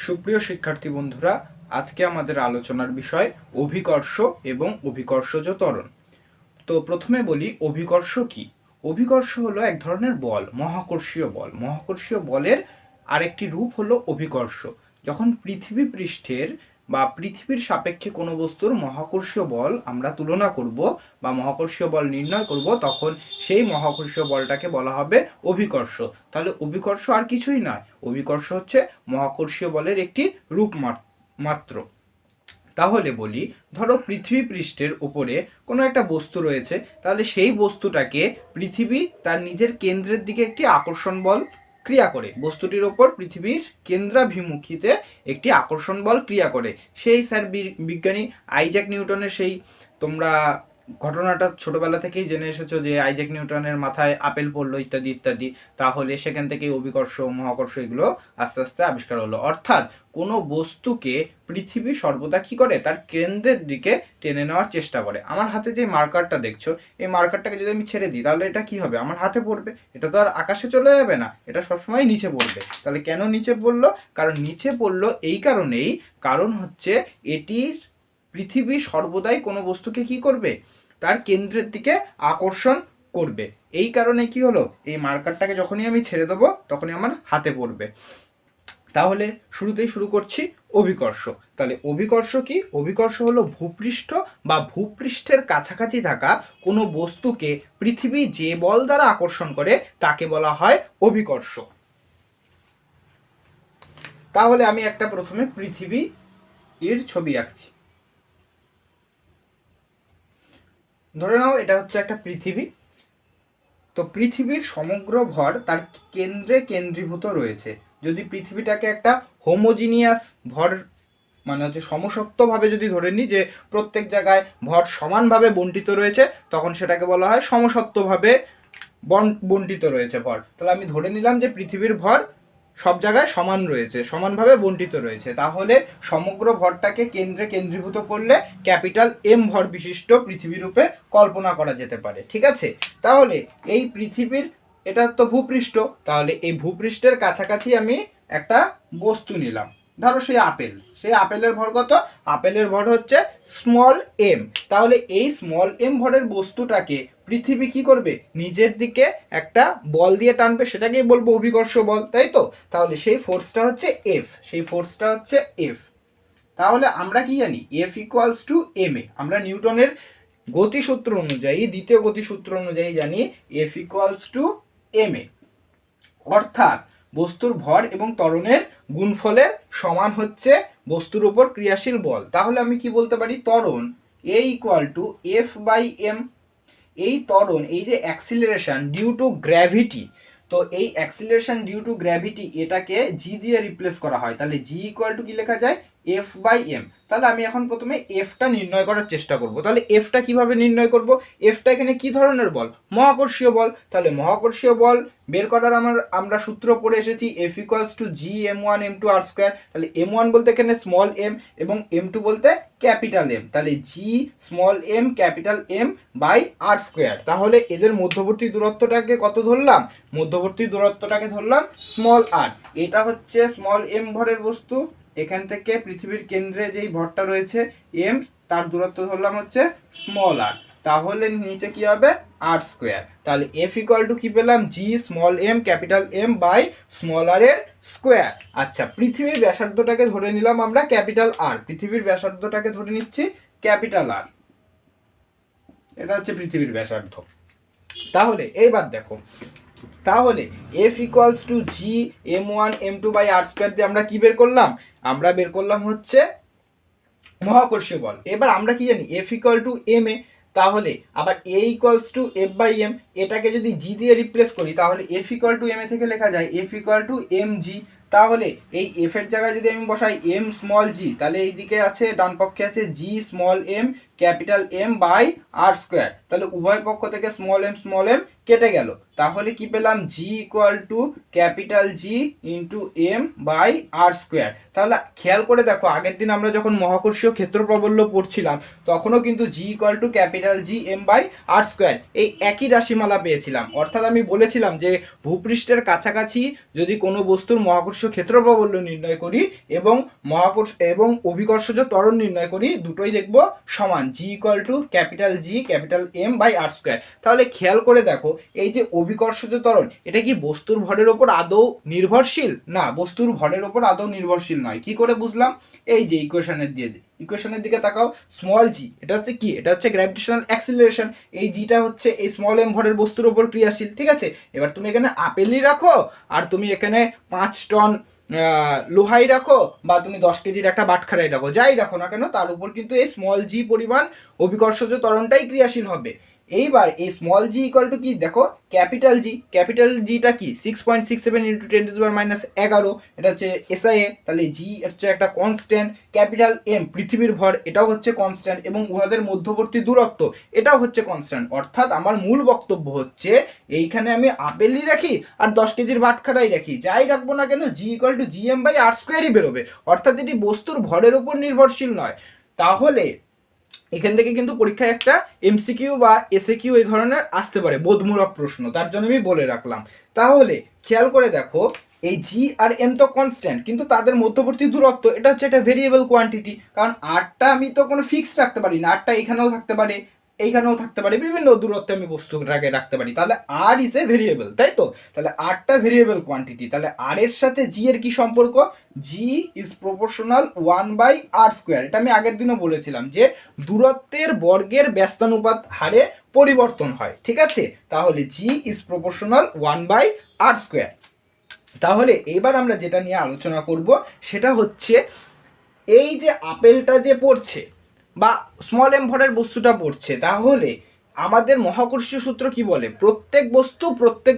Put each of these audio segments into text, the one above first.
সুপ্রিয় শিক্ষার্থী বন্ধুরা, আজকে আমাদের আলোচনার বিষয় অভিকর্ষ এবং অভিকর্ষজ ত্বরণ। তো প্রথমে বলি অভিকর্ষ কি। অভিকর্ষ হলো এক ধরনের বল, মহাকর্ষীয় বল। মহাকর্ষীয় বলের আরেকটি রূপ হলো অভিকর্ষ। যখন পৃথিবী পৃষ্ঠের বা পৃথিবীর সাপেক্ষে কোনো বস্তুর মহাকর্ষীয় বল আমরা তুলনা করব বা মহাকর্ষীয় বল নির্ণয় করব, তখন সেই মহাকর্ষীয় বলটাকে বলা হবে অভিকর্ষ। তাহলে অভিকর্ষ আর কিছুই নয়, অভিকর্ষ হচ্ছে মহাকর্ষীয় বলের একটি রূপ মাত্র। তাহলে বলি, ধরো পৃথিবী পৃষ্ঠের উপরে কোনো একটা বস্তু রয়েছে, তাহলে সেই বস্তুটাকে পৃথিবী তার নিজের কেন্দ্রের দিকে একটি আকর্ষণ বল ক্রিয়া করে, বস্তুটির ওপর পৃথিবীর কেন্দ্রাভিমুখীতে একটি আকর্ষণ বল ক্রিয়া করে। সেই স্যার বিজ্ঞানী আইজ্যাক নিউটনের সেই তোমরা ঘটনাটা ছোটবেলা থেকেই জেনে এসেছো যে আইজ্যাক নিউটনের মাথায় আপেল পড়লো ইত্যাদি ইত্যাদি। তাহলে সেখান থেকে অভিকর্ষ মহাকর্ষ এগুলো আস্তে আস্তে আবিষ্কার হলো। অর্থাৎ কোনো বস্তুকে পৃথিবী সর্বদা কী করে, তার কেন্দ্রের দিকে টেনে নেওয়ার চেষ্টা করে। আমার হাতে যে মার্কারটা দেখছো, এই মার্কারটাকে যদি আমি ছেড়ে দিই তাহলে এটা কি হবে, আমার হাতে পড়বে। এটা তো আর আকাশে চলে যাবে না, এটা সবসময় নিচে পড়বে। তাহলে কেন নিচে পড়লো? কারণ নিচে পড়লো এই কারণেই, কারণ হচ্ছে এটির পৃথিবী সর্বদাই কোনো বস্তুকে কি করবে, তার কেন্দ্রের দিকে আকর্ষণ করবে। এই কারণে কি হলো, এই মার্কারটাকে যখনই আমি ছেড়ে দেবো তখনই আমার হাতে পড়বে। তাহলে শুরুতেই শুরু করছি অভিকর্ষ। তাহলে অভিকর্ষ কি? অভিকর্ষ হলো ভূপৃষ্ঠ বা ভূপৃষ্ঠের কাছাকাছি থাকা কোনো বস্তুকে পৃথিবী যে বল দ্বারা আকর্ষণ করে তাকে বলা হয় অভিকর্ষ। তাহলে আমি একটা প্রথমে পৃথিবী এর ছবি আঁকছি। ধরে নাও এটা হচ্ছে একটা পৃথিবী। তো পৃথিবীর সমগ্র ভর তার কেন্দ্রে কেন্দ্রীভূত রয়েছে। যদি পৃথিবীটাকে একটা হোমোজিনিয়াস ভর মানে হচ্ছে সমসত্বভাবে যদি ধরে নিই যে প্রত্যেক জায়গায় ভর সমানভাবে বণ্টিত রয়েছে, তখন সেটাকে বলা হয় সমসত্বভাবে বণ্টিত রয়েছে ভর। তাহলে আমি ধরে নিলাম যে পৃথিবীর ভর সব জায়গায় সমান রয়েছে, সমানভাবে বণ্টিত রয়েছে। তাহলে সমগ্র ভরটাকে কেন্দ্রে কেন্দ্রীভূত করলে ক্যাপিটাল এম ভর বিশিষ্ট পৃথিবী রূপে কল্পনা করা যেতে পারে। ঠিক আছে, তাহলে এই পৃথিবীর এটা তো ভূপৃষ্ঠ, তাহলে এই ভূপৃষ্ঠের কাছাকাছি আমি একটা বস্তু নিলাম। ধরো সেই আপেল, সেই আপেলের ভর কত? আপেলের ভর হচ্ছে স্মল এম। তাহলে এই স্মল এম ভরের বস্তুটাকে পৃথিবী কি করবে, নিজের দিকে একটা বল দিয়ে টানবে, সেটাকেই বলবো অভিকর্ষ বল, তাই তো? তাহলে সেই ফোর্সটা হচ্ছে এফ, সেই ফোর্সটা হচ্ছে এফ। তাহলে আমরা কি জানি, এফ ইকুয়ালস টু এম এ। আমরা নিউটনের গতিসূত্র অনুযায়ী, দ্বিতীয় গতিসূত্র অনুযায়ী জানি এফ ইকুয়ালস টু এম এ। অর্থাৎ বস্তুর ভর এবং ত্বরণের গুণফলের সমান হচ্ছে বস্তুর উপর ক্রিয়াশীল বল। তাহলে আমি কি বলতে পারি, ত্বরণ A equal to F by M. এই ত্বরণ, এই যে অ্যাক্সিলারেশন ডিউ টু গ্র্যাভিটি, তো এই অ্যাক্সিলারেশন ডিউ টু গ্র্যাভিটি এটাকে জি দিয়ে রিপ্লেস করা হয়। তাহলে জি ইকুয়াল টু কি লেখা যায়, এফ বাই এম। তাহলে আমি এখন প্রথমে এফটা নির্ণয় করার চেষ্টা করব। তাহলে এফটা কিভাবে নির্ণয় করব? এফটা এখানে কি ধরনের বল? মহাকর্ষীয় বল। তাহলে মহাকর্ষীয় বল বের করার আমরা সূত্র পড়ে এসেছি, F equals to G M one M two R square. তাহলে এম ওয়ান বলতে এখানে স্মল এম এবং এম টু বলতে ক্যাপিটাল এম। তাহলে G small M capital M by R square. তাহলে এদের মধ্যবর্তী দূরত্বটাকে কত ধরলাম? মধ্যবর্তী দূরত্বটাকে ধরলাম স্মল আর। এটা হচ্ছে স্মল এম ভরের বস্তু, এখান থেকে পৃথিবীর কেন্দ্রে যেই ভরটা রয়েছে এম, তার দূরত্ব ধরলাম হচ্ছে স্মল আর। তাহলে নিচে কি হবে, আর স্কোয়ার। তাহলে এফ ইকুয়াল টু কি পেলাম, G small M capital M by small R এর স্কোয়ার। আচ্ছা, পৃথিবীর ব্যাসার্ধটাকে ধরে নিলাম আমরা ক্যাপিটাল আর। পৃথিবীর ব্যাসার্ধটাকে ধরে নিচ্ছি ক্যাপিটাল আর। এটা হচ্ছে পৃথিবীর ব্যাসার্ধ। তাহলে এইবার দেখো, তাহলে F equals to G M one M two by R square দিয়ে আমরা কি বের করলাম? আমরা বের করলাম হচ্ছে মহাকর্ষীয় বল। এবার আমরা কি জানি, F equal to M A. তাহলে আবার A equals to F by M, এটাকে যদি জি দিয়ে রিপ্লেস করি তাহলে F equal to M A থেকে লেখা যায় F equal to M G. তাহলে এই এফ এর জায়গায় যদি আমি বসাই এম স্মল জি, তাহলে এই দিকে আছে, ডান পক্ষে আছে G small M capital M by R square. তাহলে উভয় পক্ষ থেকে স্মল এম কেটে গেল, তাহলে কি পেলাম, G equal to capital G into M by R square. তাহলে খেয়াল করে দেখো, আগের দিন আমরা যখন মহাকর্ষীয় ক্ষেত্র প্রাবল্য পড়ছিলাম তখনও কিন্তু G equal to capital G M by R square এই একই রাশিমালা পেয়েছিলাম। অর্থাৎ আমি বলেছিলাম যে ভূপৃষ্ঠের কাছাকাছি যদি কোনো বস্তুর মহাকর্ষীয় ক্ষেত্র প্রাবল্য নির্ণয় করি এবং অভিকর্ষজ ত্বরণ নির্ণয় করি, দুটোই দেখব সমান, G equal to capital G capital M by R square. তাহলে খেয়াল করে দেখো, এই যে অভিকর্ষজ ত্বরণ, এটা কি বস্তুর ভরের ওপর আদৌ নির্ভরশীল? না, বস্তুর ভরের ওপর আদৌ নির্ভরশীল নয়। কি করে বুঝলাম? এই যে ইকুয়েশনের দিকে তাকাও, স্মল জি এটা হচ্ছে কি, এটা হচ্ছে গ্র্যাভিটেশনাল অ্যাক্সিলারেশন। এই জিটা হচ্ছে এই স্মল এম ভরের বস্তুর ওপর ক্রিয়াশীল, ঠিক আছে। এবার তুমি এখানে আপেলই রাখো আর তুমি এখানে 5 টন লোহাই রাখো, বা তুমি 10 কেজির একটা বাটখারাই রাখো, যাই রাখো না কেন, তার উপর কিন্তু এই স্মল জি পরিমাণ অভিকর্ষজ ত্বরণটাই ক্রিয়াশীল হবে। এইবার এই স্মল জি ইকুয়াল টু কি, দেখো ক্যাপিটাল জিটা কি 6.67 ইন্টু 10⁻11, এটা হচ্ছে এসআইএ। তাহলে জি হচ্ছে একটা কনস্ট্যান্ট, ক্যাপিটাল এম পৃথিবীর ভর, এটাও হচ্ছে কনস্ট্যান্ট, এবং উহাদের মধ্যবর্তী দূরত্ব এটাও হচ্ছে কনস্ট্যান্ট। অর্থাৎ আমার মূল বক্তব্য হচ্ছে এইখানে আমি আপেলই রাখি আর 10 কেজির বাটখারাই রাখি, যাই রাখবো না কেন, G equal to G M by R স্কোয়ারই বেরোবে। অর্থাৎ এটি বস্তুর ভরের উপর নির্ভরশীল নয়। তাহলে এখান থেকে কিন্তু পরীক্ষায় একটা এমসিকিউ বা এসএকিউ এই ধরনের আসতে পারে, বোধমূলক প্রশ্ন, তার জন্য আমি বলে রাখলাম। তাহলে খেয়াল করে দেখো, এই জি আর এম তো কনস্ট্যান্ট, কিন্তু তাদের মধ্যবর্তী দূরত্ব এটা হচ্ছে একটা ভেরিয়েবল কোয়ান্টিটি। কারণ আরটা আমি তো কোনো ফিক্সড রাখতে পারি না, আরটা এখানেও থাকতে পারে, এইখানেও থাকতে পারে, বিভিন্ন দূরত্বে আমি বস্তুটাকে রাখতে পারি। তাহলে আর ইজ এ ভেরিয়েবল, তাই তো? তাহলে আরটা ভেরিয়েবল কোয়ান্টিটি, তাহলে আর এর সাথে জি এর কি সম্পর্ক? জি ইজ প্রপোর্শনাল 1/r স্কোয়ার। এটা আমি আগের দিনও বলেছিলাম যে দূরত্বের বর্গের ব্যস্তানুপাত হারে পরিবর্তন হয়, ঠিক আছে। তাহলে জি ইজ প্রপোর্শনাল 1/r স্কোয়ার। তাহলে এবার আমরা যেটা নিয়ে আলোচনা করব সেটা হচ্ছে, এই যে আপেলটা যে পড়ছে বা স্মল এম ভরের বস্তুটা পড়ছে, তাহলে আমাদের মহাকর্ষীয় সূত্র কি বলে? প্রত্যেক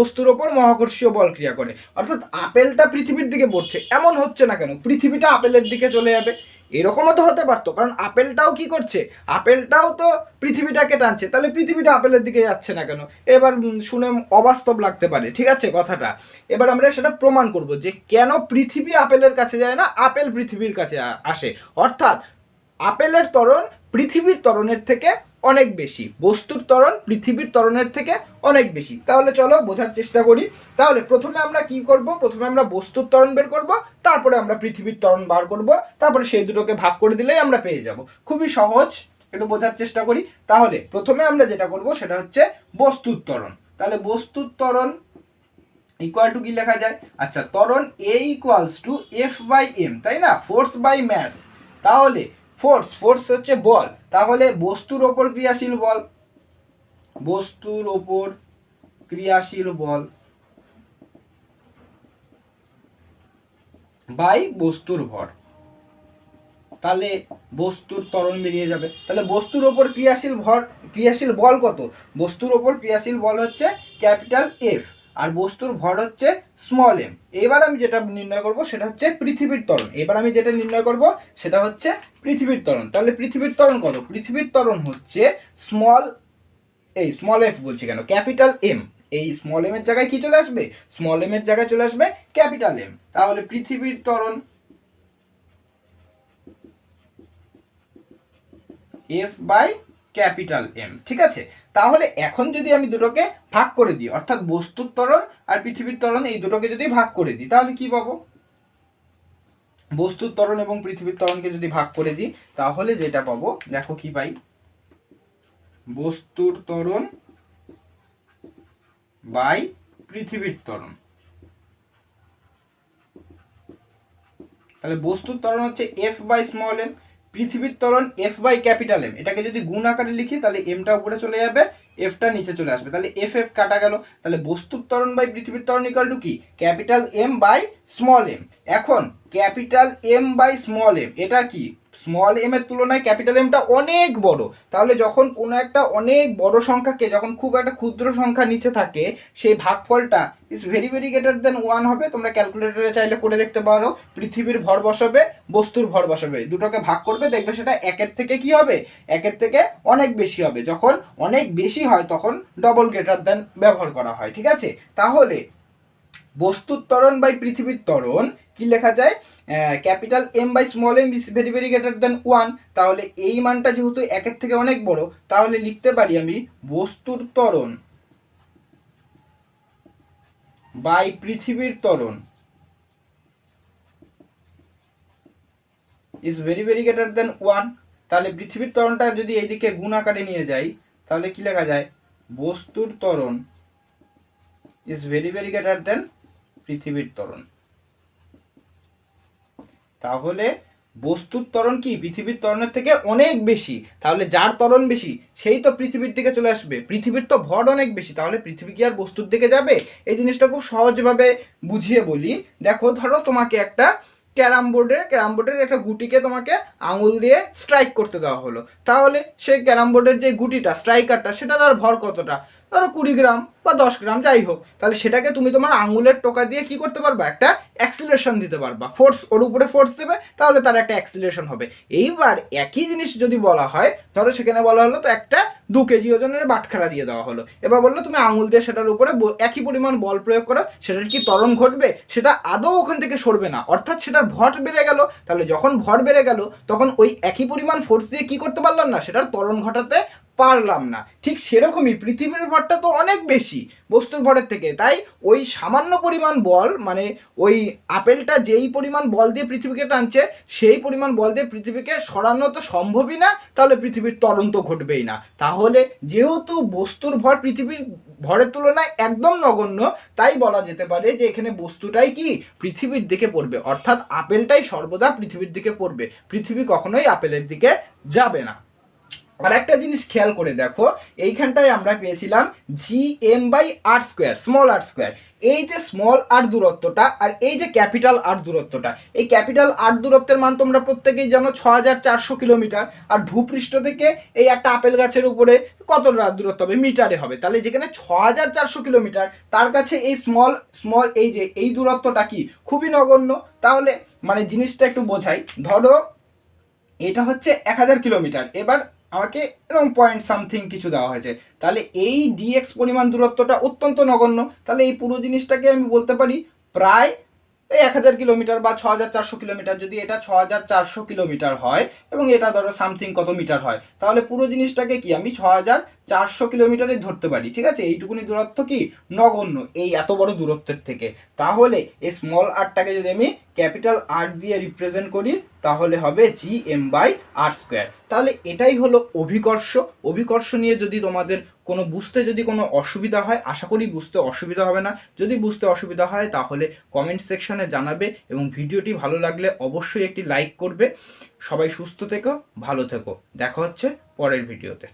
বস্তুর ওপর মহাকর্ষীয় বল ক্রিয়া করে। অর্থাৎ আপেলটা পৃথিবীর দিকে পড়ছে, এমন হচ্ছে না কেন পৃথিবীটা আপেলের দিকে চলে যাবে? এরকমও তো হতে পারতো, কারণ আপেলটাও কি করছে, আপেলটাও তো পৃথিবীটাকে টানছে, তাহলে পৃথিবীটা আপেলের দিকে যাচ্ছে না কেন? এবার শুনে অবাস্তব লাগতে পারে, ঠিক আছে কথাটা। এবার আমরা সেটা প্রমাণ করব যে কেন পৃথিবী আপেলের কাছে যায় না, আপেল পৃথিবীর কাছে আসে। অর্থাৎ আপেলের ত্বরণ পৃথিবীর ত্বরণের থেকে অনেক বেশি, বস্তুর ত্বরণ পৃথিবীর ত্বরণের থেকে অনেক বেশি। তাহলে চলো বোঝার চেষ্টা করি। তাহলে প্রথমে আমরা কি করব? প্রথমে আমরা বস্তুর ত্বরণ বের করব, তারপরে আমরা পৃথিবীর ত্বরণ বার করব, তারপরে সেই দুটোকে ভাগ করে দিলেই আমরা পেয়ে যাব। খুবই সহজ, একটু বোঝার চেষ্টা করি। তাহলে প্রথমে আমরা যেটা করব সেটা হচ্ছে বস্তুর ত্বরণ। তাহলে বস্তুর ত্বরণ ইকুয়াল টু কি লেখা যায়? আচ্ছা, ত্বরণ A equals to F by M, তাই না, ফোর্স বাই ম্যাস। তাহলে ফোর্স হচ্ছে বল, তাহলে বস্তুর ওপর ক্রিয়াশীল বল, বস্তুর ওপর ক্রিয়াশীল বল বাই বস্তুর ভর, তাহলে বস্তুর ত্বরণ বেরিয়ে যাবে। তাহলে বস্তুর ওপর ক্রিয়াশীল বল কত? বস্তুর ওপর ক্রিয়াশীল বল হচ্ছে ক্যাপিটাল এফ, আর বস্তুর ভর হচ্ছে স্মল এম। এবার আমি যেটা নির্ণয় করব সেটা হচ্ছে পৃথিবীর ত্বরণ। পৃথিবীর ত্বরণ, তাহলে পৃথিবীর ত্বরণ কত? পৃথিবীর ত্বরণ হচ্ছে স্মল এফ বলছি কেন, ক্যাপিটাল এম। এই স্মল এম এর জায়গায় কি চলে আসবে? স্মল এম এর জায়গায় চলে আসবে ক্যাপিটাল এম। তাহলে পৃথিবীর ত্বরণ এফ বাই ক্যাপিটাল এম, ঠিক আছে। তাহলে এখন যদি আমি দুটোকে ভাগ করে দিই, অর্থাৎ বস্তুর ত্বরণ আর পৃথিবীর ত্বরণ এই দুটোকে যদি ভাগ করে দিই, তাহলে কি পাবো? বস্তুর ত্বরণ এবং পৃথিবীর ত্বরণকে যদি ভাগ করে দিই, তাহলে যেটা পাবো, দেখো কি পাই, বস্তুর ত্বরণ বাই পৃথিবীর ত্বরণ। তাহলে বস্তুর ত্বরণ হচ্ছে এফ বাই স্মল এম, পৃথিবীর ত্বরণ এফ বাই ক্যাপিটাল এম। এটাকে যদি গুণ আকারে লিখি তাহলে এমটা উপরে চলে যাবে, এফটা নিচে চলে আসবে, তাহলে এফ কাটা গেল। তাহলে বস্তুর ত্বরণ বাই পৃথিবীর ত্বরণ ইকুয়াল টু কি? Capital M by small M. এখন capital M by small M এটা কি? স্মল এম এর তুলনায় ক্যাপিটাল এমটা অনেক বড়। তাহলে যখন কোনো একটা অনেক বড় সংখ্যাকে, যখন খুব একটা ক্ষুদ্র সংখ্যা নিচে থাকে, সেই ভাগফলটা is very very greater than 1 হবে। তোমরা ক্যালকুলেটরে চাইলে করে দেখতে পারো। পৃথিবীর ভর বসাবে, বস্তুর ভর বসাবে, দুটোকে ভাগ করবে, দেখবে সেটা একের থেকে কি হবে, একের থেকে অনেক বেশি হবে। যখন অনেক বেশি হয় তখন ডবল গ্রেটার দেন ব্যবহার করা হয়। ঠিক আছে, তাহলে বস্তুর ত্বরণ বাই পৃথিবীর ত্বরণ কি লেখা যায়, capital M by small M is very very greater than 1। তাহলে এই মানটা যেহেতু একের থেকে অনেক বড়, তাহলে লিখতে পারি আমি বস্তুর ত্বরণ বাই পৃথিবীর ত্বরণ is very very greater than 1। তাহলে পৃথিবীর ত্বরণটা যদি এইদিকে গুণ আকারে নিয়ে যাই, তাহলে কি লেখা যায়, বস্তুর ত্বরণ ইজ ভেরি ভেরি গ্রেটার দেন পৃথিবীর ত্বরণ। তাহলে বস্তুর ত্বরণ কি পৃথিবীর ত্বরণের থেকে অনেক বেশি। তাহলে যার ত্বরণ বেশি সেই তো পৃথিবীর দিকে চলে আসবে। পৃথিবীর তো ভর অনেক বেশি, তাহলে পৃথিবী কি আর বস্তুর দিকে যাবে? এই জিনিসটা খুব সহজভাবে বুঝিয়ে বলি। দেখো, ধরো তোমাকে একটা ক্যারাম বোর্ডের একটা গুটিকে তোমাকে আঙুল দিয়ে স্ট্রাইক করতে দেওয়া হলো। তাহলে সেই ক্যারাম বোর্ডের যে গুটিটা, স্ট্রাইকারটা, সেটার আর ভর কতটা, ধরো 20 গ্রাম বা 10 গ্রাম যাই হোক। তাহলে সেটাকে তুমি তোমার আঙুলের টোকা দিয়ে কি করতে পারবা, একটা অ্যাক্সিলারেশন দিতে পারবা, ফোর্স, ওর উপরে ফোর্স দেবে, তাহলে তার একটা অ্যাক্সিলারেশন হবে। এইবার একই জিনিস যদি বলা হয়, ধরো সেখানে বলা হলো তো একটা 2 কেজি ওজনের বাটখারা দিয়ে দেওয়া হলো, এবার বললো তুমি আঙুল দিয়ে সেটার উপরে একই পরিমাণ বল প্রয়োগ করো, সেটার কি ত্বরণ ঘটবে? সেটা আদৌ ওখান থেকে সরবে না, অর্থাৎ সেটার ভর বেড়ে গেল। তাহলে যখন ভর বেড়ে গেল তখন ওই একই পরিমাণ ফোর্স দিয়ে কি করতে পারলাম না, সেটার ত্বরণ ঘটাতে পারলাম না। ঠিক সেরকমই পৃথিবীর ভরটা তো অনেক বেশি বস্তুর ভরের থেকে, তাই ওই সামান্য পরিমাণ বল, মানে ওই আপেলটা যেই পরিমাণ বল দিয়ে পৃথিবীকে টানছে, সেই পরিমাণ বল দিয়ে পৃথিবীকে সরানো তো সম্ভবই না, তাহলে পৃথিবীর ত্বরণ তো ঘটবেই না। তাহলে যেহেতু বস্তুর ভর পৃথিবীর ভরের তুলনায় একদম নগণ্য, তাই বলা যেতে পারে যে এখানে বস্তুটাই কি পৃথিবীর দিকে পড়বে, অর্থাৎ আপেলটাই সর্বদা পৃথিবীর দিকে পড়বে, পৃথিবী কখনোই আপেলের দিকে যাবে না। আর একটা জিনিস খেয়াল করে দেখো, এইখানটায় আমরা পেয়েছিলাম G M by R square, small R square. এই যে স্মল আর দূরত্বটা আর এই যে ক্যাপিটাল আর দূরত্বটা, এই ক্যাপিটাল আর দূরত্বের মান তোমরা প্রত্যেকেই জানো 6400 কিলোমিটার। আর ভূপৃষ্ঠ থেকে এই একটা আপেল গাছের উপরে কত দূরত্ব হবে, মিটারে হবে। তাহলে যেখানে 6400 কিলোমিটার, তার কাছে এই স্মল এই যে এই দূরত্বটা কি খুবই নগণ্য। তাহলে মানে জিনিসটা একটু বোঝাই, ধরো এটা হচ্ছে 1000 কিলোমিটার, এবার আমাকে এরকম পয়েন্ট সামথিং কিছু দেওয়া হয়েছে, তাহলে এই ডিএক্স পরিমাণ দূরত্বটা অত্যন্ত নগণ্য। তাহলে এই পুরো জিনিসটাকে আমি বলতে পারি প্রায় এই 1000 কিলোমিটার বা 6400 কিলোমিটার। যদি এটা 6400 কিলোমিটার হয় এবং এটা ধরো সামথিং কত মিটার হয়, তাহলে পুরো জিনিসটাকে কি আমি 6400 কিলোমিটারে ধরতে পারি। ঠিক আছে, এইটুকুনি দূরত্ব কি নগণ্য এই এত বড় দূরত্বের থেকে। তাহলে এই স্মল আরটাকে যদি আমি ক্যাপিটাল আর দিয়ে রিপ্রেজেন্ট করি, তাহলে হবে G M by R square. তাহলে এটাই হলো অভিকর্ষ। অভিকর্ষ নিয়ে যদি তোমাদের বুঝতে যদি কোনো অসুবিধা হয়, আশা করি বুঝতে অসুবিধা হবে না। যদি বুঝতে অসুবিধা হয় তাহলে কমেন্ট সেকশনে জানাবে, এবং ভিডিওটি ভালো লাগলে অবশ্যই একটি লাইক করবে। সবাই সুস্থ থেকো, ভালো থেকো, দেখা হচ্ছে পরের ভিডিওতে।